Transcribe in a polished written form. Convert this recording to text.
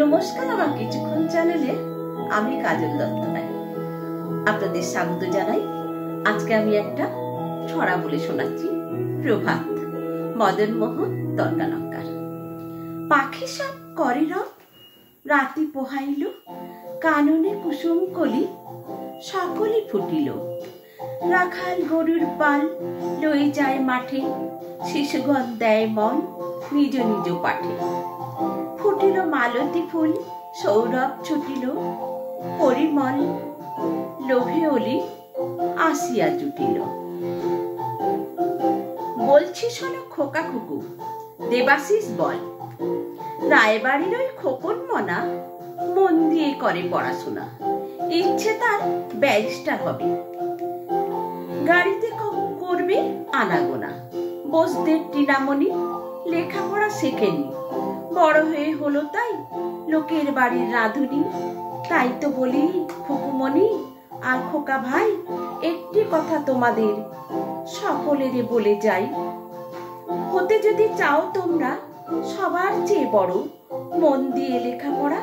নমস্কার, আমার কিছুক্ষণ চ্যানেলে আমি কাজল দত্ত রায় আপনাদের স্বাগত জানাই। আজকে আমি একটা ছড়া বলে শোনাচ্ছি। প্রভাত, মদন মোহন তর্কালঙ্কার। পাখি সব করে রব, রাতি পোহাইল, কাননে কুসুম কলি, সকলে ফুটিল। রাখাল গরুর পাল লই যায় মাঠে, শিশুগণ দেয় মন নিজ নিজ পাঠে। ফুটিল মালতী ফুল, সৌরভ ছুটিল, পরিমল লোভে অলি আসিয়া জুটিল। বলছি শোনো খোকা খুকু, দেবাশিস বল, রায়বাড়ির ওই খোকন মনা মন দিয়ে করে পড়াশোনা। ইচ্ছে তার ব্যারিস্টার হবে, গাড়িতে করবে আনাগোনা। বসদের টিনামণি লেখাপড়া শেখেনি, বড় হয়ে হলো তাই লোকের বাড়ির রাঁধুনি। তাই তো বলি খুকুমণি আর খোকা ভাই, একটি কথা তোমাদের সকলেরে বলে যাই। হতে যদি চাও তোমরা সবার চেয়ে বড়, মন দিয়ে লেখাপড়া